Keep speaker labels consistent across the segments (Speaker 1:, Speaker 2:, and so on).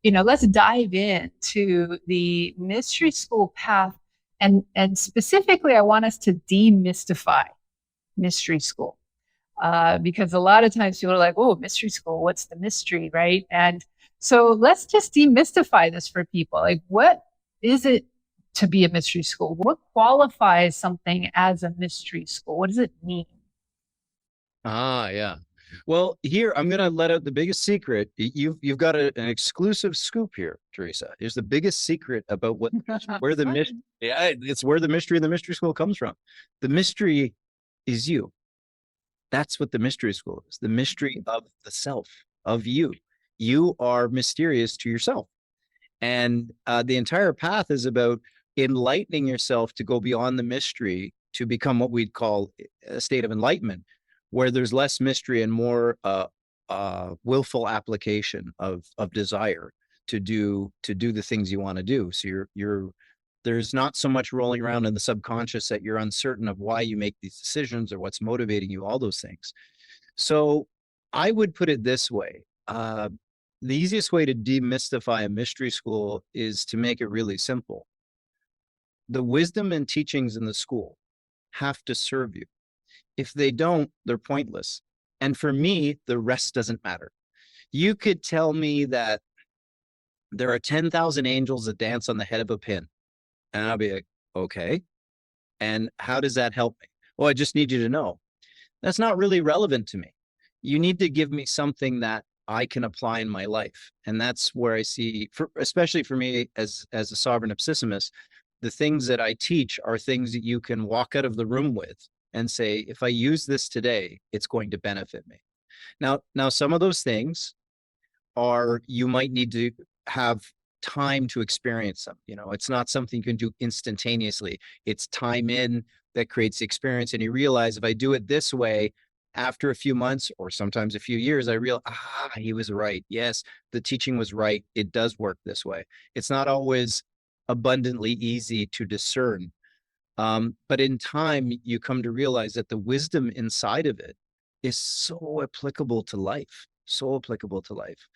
Speaker 1: let's dive into the mystery school path. And specifically, I want us to demystify mystery school. Because a lot of times people are like, oh, mystery school, what's the mystery, right? And so let's just demystify this for people. Like, what is it to be a mystery school? What qualifies something as a mystery school? What does it mean?
Speaker 2: Ah, yeah. Well, here I'm gonna let out the biggest secret. You've got an exclusive scoop here, Theresa. Here's the biggest secret about where the mystery, yeah, it's where the mystery of the mystery school comes from. The mystery is you. That's what the mystery school is. The mystery of the self, of you. You are mysterious to yourself. And the entire path is about enlightening yourself to go beyond the mystery to become what we'd call a state of enlightenment, where there's less mystery and more willful application of desire to do the things you want to do. So you're there's not so much rolling around in the subconscious that you're uncertain of why you make these decisions or what's motivating you, all those things. So I would put it this way. The easiest way to demystify a mystery school is to make it really simple. The wisdom and teachings in the school have to serve you. If they don't, they're pointless. And for me, the rest doesn't matter. You could tell me that there are 10,000 angels that dance on the head of a pin. And I'll be like, okay. And how does that help me? Well, I just need you to know that's not really relevant to me. You need to give me something that I can apply in my life. And that's where I see, especially for me as a sovereign Ipsissimus, the things that I teach are things that you can walk out of the room with and say, if I use this today, it's going to benefit me. Now, some of those things are you might need to have time to experience them. It's not something you can do instantaneously. It's time in that creates the experience. And you realize if I do it this way, after a few months or sometimes a few years, I realize, he was right. Yes, the teaching was right. It does work this way. It's not always abundantly easy to discern. But in time, you come to realize that the wisdom inside of it is so applicable to life, so applicable to life.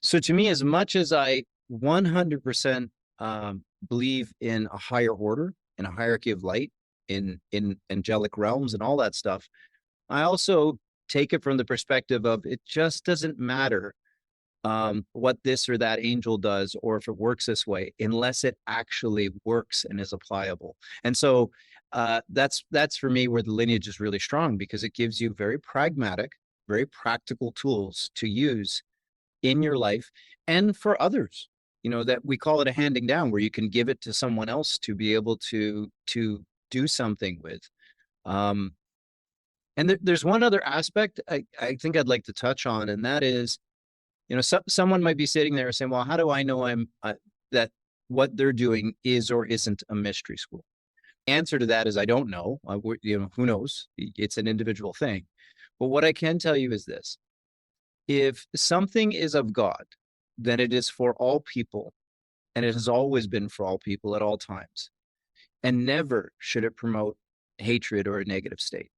Speaker 2: So to me, as much as I 100% believe in a higher order, in a hierarchy of light, in angelic realms and all that stuff, I also take it from the perspective of it just doesn't matter what this or that angel does or if it works this way unless it actually works and is applicable. And so that's for me where the lineage is really strong, because it gives you very pragmatic, very practical tools to use in your life and for others. That we call it a handing down, where you can give it to someone else to be able to do something with. And there's one other aspect I think I'd like to touch on, and that is, someone might be sitting there saying, well, how do I know that what they're doing is or isn't a mystery school? Answer to that is I don't know. Who knows? It's an individual thing. But what I can tell you is this: if something is of God, then it is for all people, and it has always been for all people at all times. And never should it promote hatred or a negative state.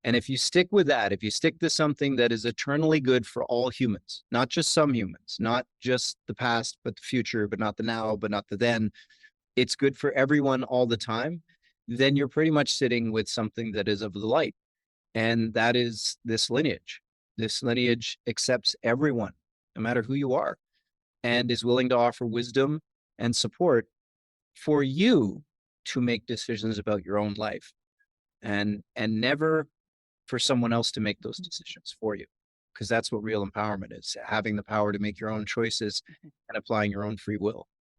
Speaker 2: And if you stick with that, if you stick to something that is eternally good for all humans, not just some humans, not just the past, but the future, but not the now, but not the then, it's good for everyone all the time, then you're pretty much sitting with something that is of the light. And that is this lineage. This lineage accepts everyone, no matter who you are, and is willing to offer wisdom and support for you to make decisions about your own life, and never for someone else to make those decisions for you, because that's what real empowerment is: having the power to make your own choices and applying your own free will.